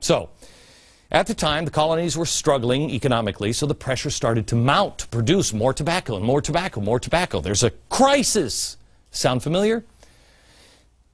So, at the time, the colonies were struggling economically, so the pressure started to mount to produce more tobacco and more tobacco, more tobacco. There's a crisis. Sound familiar?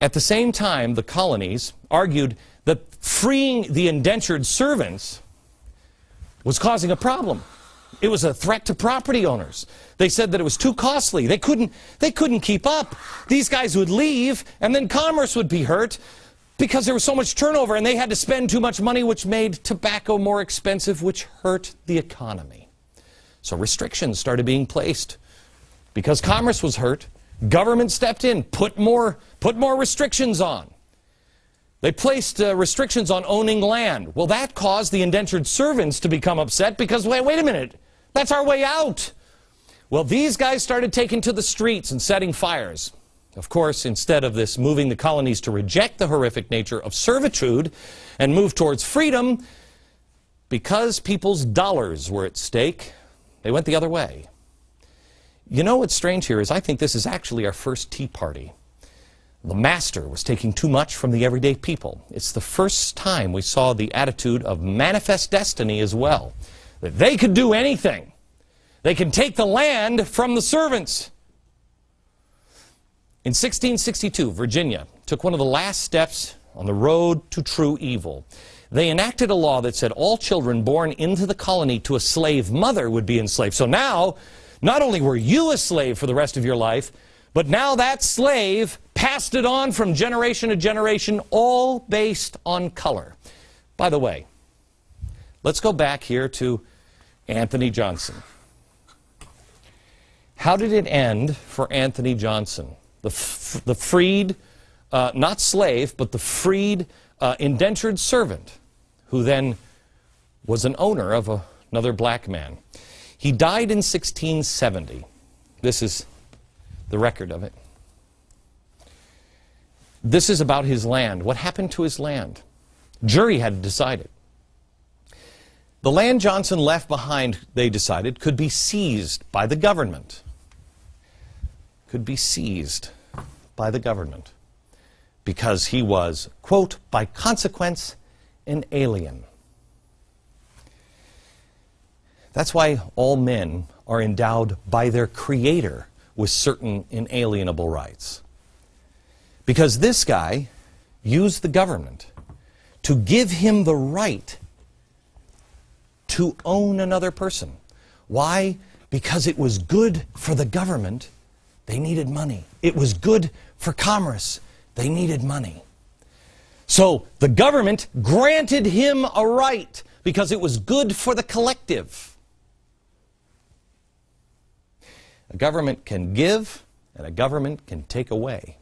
At the same time, the colonies argued that freeing the indentured servants was causing a problem. It was a threat to property owners. They said that it was too costly. They couldn't keep up. These guys would leave, and then commerce would be hurt because there was so much turnover, and they had to spend too much money, which made tobacco more expensive, which hurt the economy. So restrictions started being placed. Because commerce was hurt, government stepped in, put more restrictions on. They placed restrictions on owning land. Well, that caused the indentured servants to become upset because, wait a minute, that's our way out. Well, these guys started taking to the streets and setting fires. Of course, instead of this moving the colonies to reject the horrific nature of servitude and move towards freedom, because people's dollars were at stake, they went the other way. You know what's strange here is I think this is actually our first Tea Party. The master was taking too much from the everyday people. It's the first time we saw the attitude of manifest destiny as well. That they could do anything. They can take the land from the servants. In 1662, Virginia took one of the last steps on the road to true evil. They enacted a law that said all children born into the colony to a slave mother would be enslaved. So now, not only were you a slave for the rest of your life, but now that slave passed it on from generation to generation, all based on color. By the way, let's go back here to Anthony Johnson. How did it end for Anthony Johnson? The freed, not slave, but the freed indentured servant, who then was an owner of another black man. He died in 1670. This is the record of it. This is about his land. What happened to his land? Jury had to decide it. The land Johnson left behind, they decided, could be seized by the government. Could be seized by the government because he was, quote, by consequence, an alien. That's why all men are endowed by their Creator with certain inalienable rights. Because this guy used the government to give him the right to own another person. Why? Because it was good for the government. They needed money. It was good for commerce. They needed money. So the government granted him a right because it was good for the collective. A government can give and a government can take away.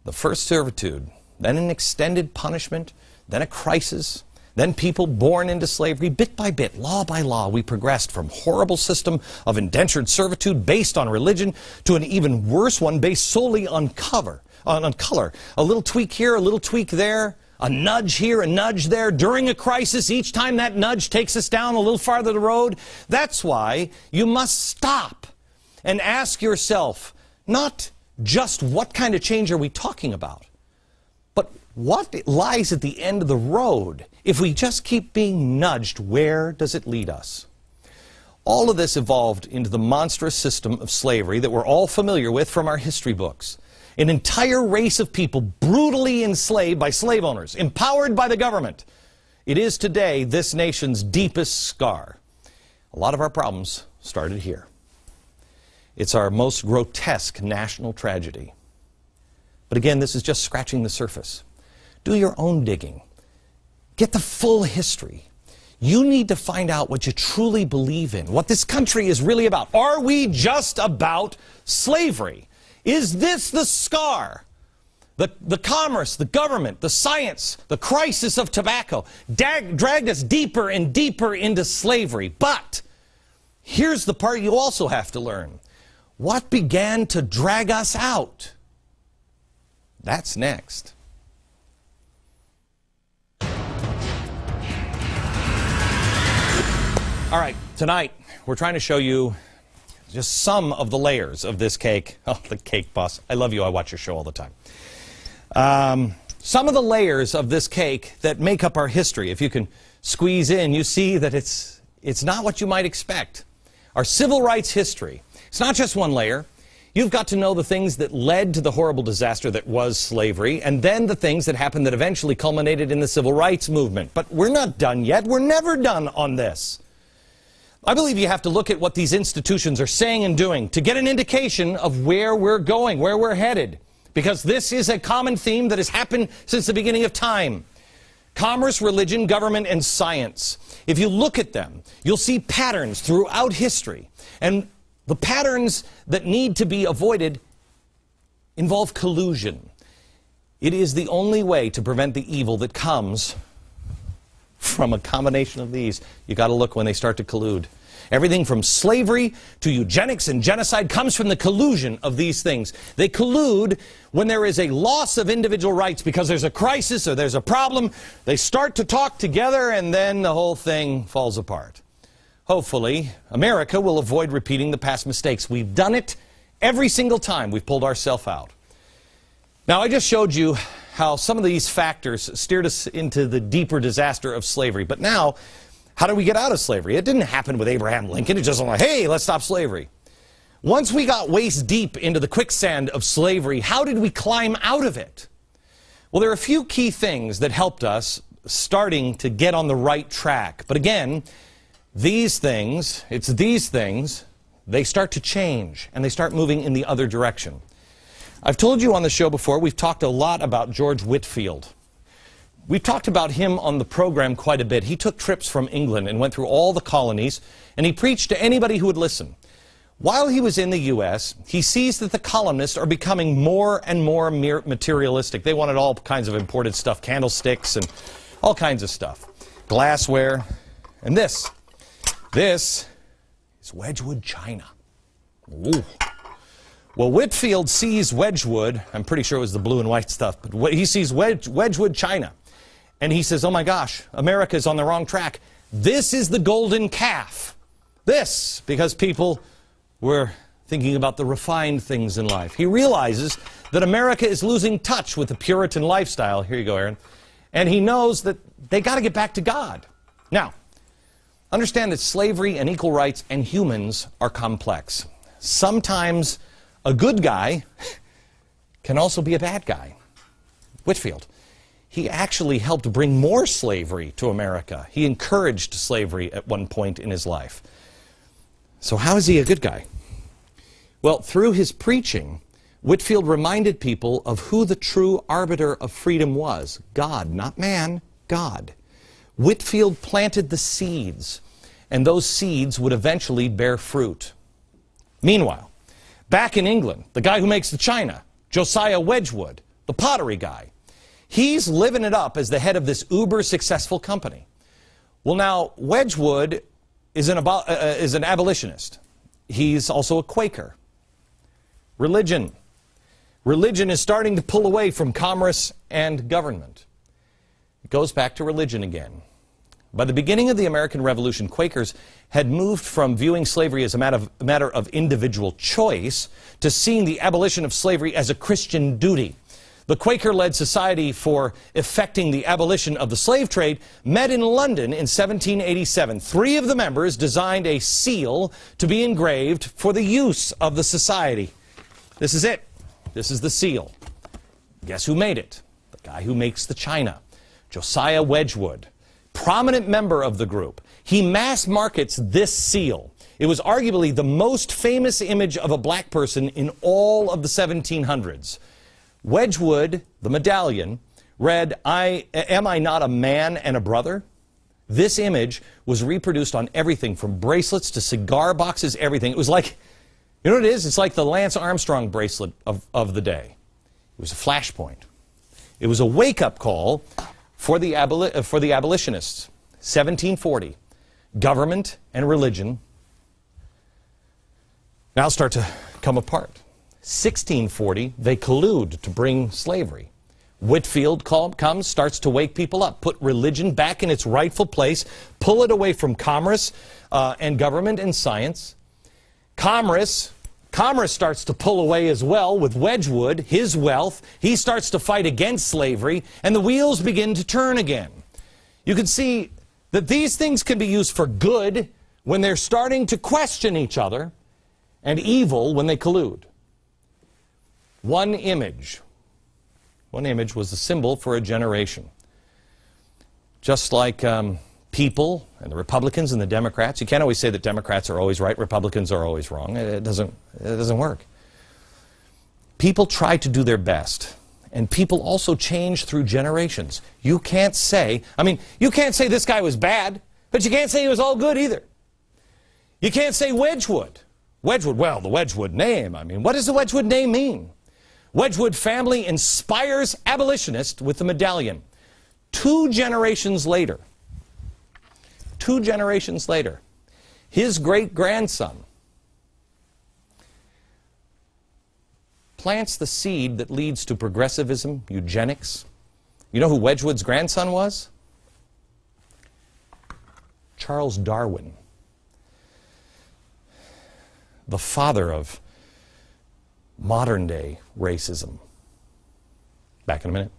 The first servitude, then an extended punishment, then a crisis, then people born into slavery. Bit by bit, law by law, we progressed from horrible system of indentured servitude based on religion to an even worse one based solely on color. A little tweak here, a little tweak there, a nudge here, a nudge there. During a crisis, each time that nudge takes us down a little farther the road. That's why you must stop and ask yourself, not just what kind of change are we talking about, but what lies at the end of the road? If we just keep being nudged, where does it lead us? All of this evolved into the monstrous system of slavery that we're all familiar with from our history books. An entire race of people brutally enslaved by slave owners, empowered by the government. It is today this nation's deepest scar. A lot of our problems started here. It's our most grotesque national tragedy. But again, this is just scratching the surface. Do your own digging. Get the full history. You need to find out what you truly believe in, what this country is really about. Are we just about slavery? Is this the scar? The commerce, the government, the science, the crisis of tobacco dragged us deeper and deeper into slavery. But here's the part you also have to learn. What began to drag us out? That's next. All right, tonight we're trying to show you just some of the layers of this cake. Oh, the cake boss. I love you. I watch your show all the time. some of the layers of this cake that make up our history, if you can squeeze in, you see that it's not what you might expect. Our civil rights history, it's not just one layer. You've got to know the things that led to the horrible disaster that was slavery, and then the things that happened that eventually culminated in the civil rights movement. But we're not done yet. We're never done on this. I believe you have to look at what these institutions are saying and doing to get an indication of where we're going, where we're headed. Because this is a common theme that has happened since the beginning of time. Commerce, religion, government, and science. If you look at them, you'll see patterns throughout history. And the patterns that need to be avoided involve collusion. It is the only way to prevent the evil that comes from a combination of these. You got to look when they start to collude. Everything from slavery to eugenics and genocide comes from the collusion of these things. They collude when there is a loss of individual rights because there's a crisis or there's a problem. They start to talk together and then the whole thing falls apart. Hopefully, America will avoid repeating the past mistakes. We've done it every single time we've pulled ourselves out. Now, I just showed you how some of these factors steered us into the deeper disaster of slavery. But now, how do we get out of slavery? It didn't happen with Abraham Lincoln. It just wasn't like, hey, let's stop slavery. Once we got waist deep into the quicksand of slavery, how did we climb out of it? Well, there are a few key things that helped us starting to get on the right track. But again, these things, they start to change and they start moving in the other direction. I've told you on the show before, we've talked a lot about George Whitefield. We've talked about him on the program quite a bit. He took trips from England and went through all the colonies, and he preached to anybody who would listen. While he was in the U.S., he sees that the colonists are becoming more and more materialistic. They wanted all kinds of imported stuff, candlesticks and all kinds of stuff, glassware, and this is Wedgwood china. Ooh. Well, Whitefield sees Wedgwood, I'm pretty sure it was the blue and white stuff, but he sees Wedgwood china. And he says, oh my gosh, America's on the wrong track. This is the golden calf. This, because people were thinking about the refined things in life. He realizes that America is losing touch with the Puritan lifestyle. Here you go, Aaron. And he knows that they got to get back to God. Now, understand that slavery and equal rights and humans are complex. Sometimes a good guy can also be a bad guy. Whitefield, he actually helped bring more slavery to America. He encouraged slavery at one point in his life. So how is he a good guy? Well, through his preaching, Whitefield reminded people of who the true arbiter of freedom was. God, not man, God. Whitefield planted the seeds, and those seeds would eventually bear fruit. Meanwhile, back in England, the guy who makes the china, Josiah Wedgwood, the pottery guy, he's living it up as the head of this uber-successful company. Well, now, Wedgwood is an abolitionist. He's also a Quaker. Religion. Religion is starting to pull away from commerce and government. It goes back to religion again. By the beginning of the American Revolution, Quakers had moved from viewing slavery as a matter of individual choice to seeing the abolition of slavery as a Christian duty. The Quaker-led Society for Effecting the Abolition of the Slave Trade met in London in 1787. 3 of the members designed a seal to be engraved for the use of the society. This is it. This is the seal. Guess who made it? The guy who makes the china, Josiah Wedgwood. Prominent member of the group. He mass markets this seal. It was arguably the most famous image of a black person in all of the 1700s. Wedgwood, the medallion, read, am I not a man and a brother? This image was reproduced on everything from bracelets to cigar boxes, everything. It was like, you know what it is? It's like the Lance Armstrong bracelet of the day. It was a flashpoint. It was a wake-up call for the abolitionists. 1740, government and religion now start to come apart. 1640, they collude to bring slavery. Whitefield comes, starts to wake people up, put religion back in its rightful place, pull it away from commerce and government and science. Commerce Commerce starts to pull away as well with Wedgwood, his wealth. He starts to fight against slavery, and the wheels begin to turn again. You can see that these things can be used for good when they're starting to question each other, and evil when they collude. One image was the symbol for a generation. Just like people and the Republicans and the Democrats, you can't always say that Democrats are always right, Republicans are always wrong. It doesn't work. People try to do their best, and people also change through generations. You can't say, you can't say this guy was bad, but you can't say he was all good either. You can't say Wedgwood. Wedgwood, well, the Wedgwood name, what does the Wedgwood name mean? Wedgwood family inspires abolitionist with the medallion. 2 generations later, his great-grandson plants the seed that leads to progressivism, eugenics. You know who Wedgwood's grandson was? Charles Darwin, the father of modern-day racism. Back in a minute.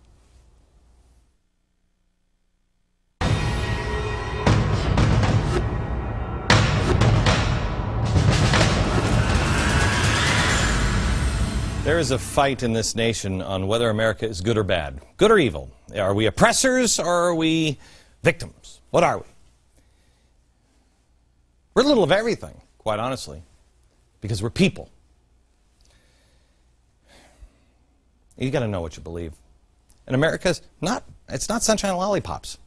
There is a fight in this nation on whether America is good or bad, good or evil. Are we oppressors or are we victims? What are we? We're a little of everything, quite honestly, because we're people. You got to know what you believe. And America's not, it's not sunshine and lollipops.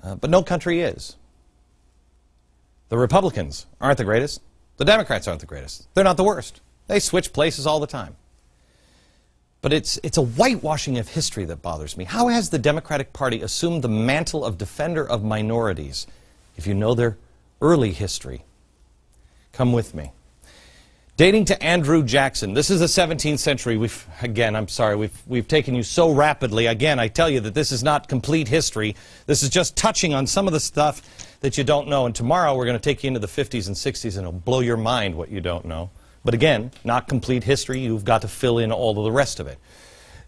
But no country is. The Republicans aren't the greatest. The Democrats aren't the greatest. They're not the worst. They switch places all the time. But it's a whitewashing of history that bothers me. How has the Democratic Party assumed the mantle of defender of minorities if you know their early history? Come with me. Dating to Andrew Jackson. This is the 17th century. We've taken you so rapidly. Again, I tell you that this is not complete history. This is just touching on some of the stuff that you don't know. And tomorrow we're going to take you into the 50s and 60s, and it'll blow your mind what you don't know. But again, not complete history. You've got to fill in all of the rest of it.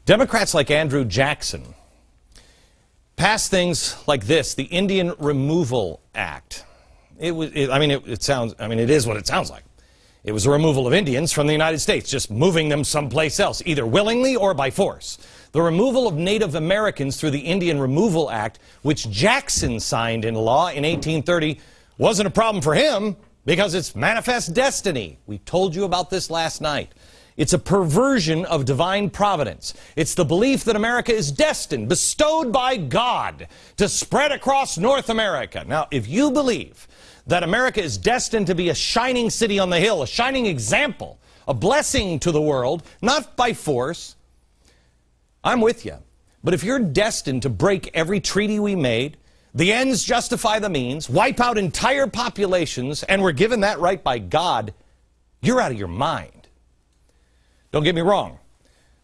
Democrats like Andrew Jackson passed things like this, the Indian Removal Act. It is what it sounds like. It was a removal of Indians from the United States, just moving them someplace else, either willingly or by force. The removal of Native Americans through the Indian Removal Act, which Jackson signed into law in 1830, wasn't a problem for him because it's manifest destiny. We told you about this last night. It's a perversion of divine providence. It's the belief that America is destined, bestowed by God, to spread across North America. Now, if you believe that America is destined to be a shining city on the hill, a shining example, a blessing to the world, not by force, I'm with you. But if you're destined to break every treaty we made, the ends justify the means, wipe out entire populations, and we're given that right by God, you're out of your mind. Don't get me wrong.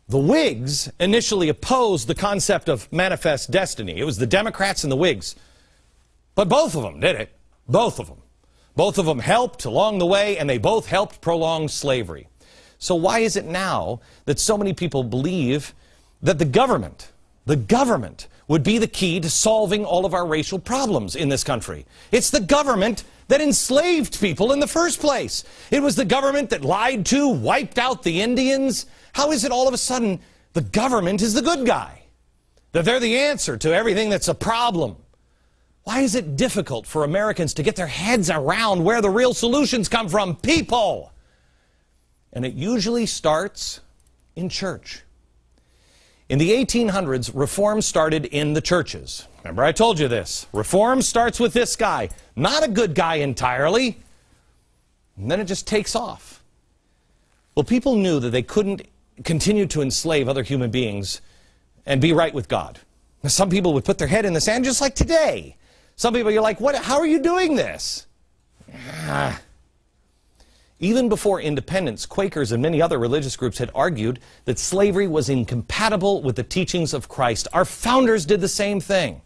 The Whigs initially opposed the concept of manifest destiny. It was the Democrats and the Whigs. But both of them did it. Both of them. Both of them helped along the way, and they both helped prolong slavery. So why is it now that so many people believe that the government would be the key to solving all of our racial problems in this country? It's the government that enslaved people in the first place. It was the government that lied to, wiped out the Indians. How is it all of a sudden the government is the good guy? That they're the answer to everything that's a problem? Why is it difficult for Americans to get their heads around where the real solutions come from? People! And it usually starts in church. In the 1800s, reform started in the churches. Remember, I told you this. Reform starts with this guy. Not a good guy entirely. And then it just takes off. Well, people knew that they couldn't continue to enslave other human beings and be right with God. Now, some people would put their head in the sand just like today. Some people, you're like, what? How are you doing this? Even before independence, Quakers and many other religious groups had argued that slavery was incompatible with the teachings of Christ. Our founders did the same thing.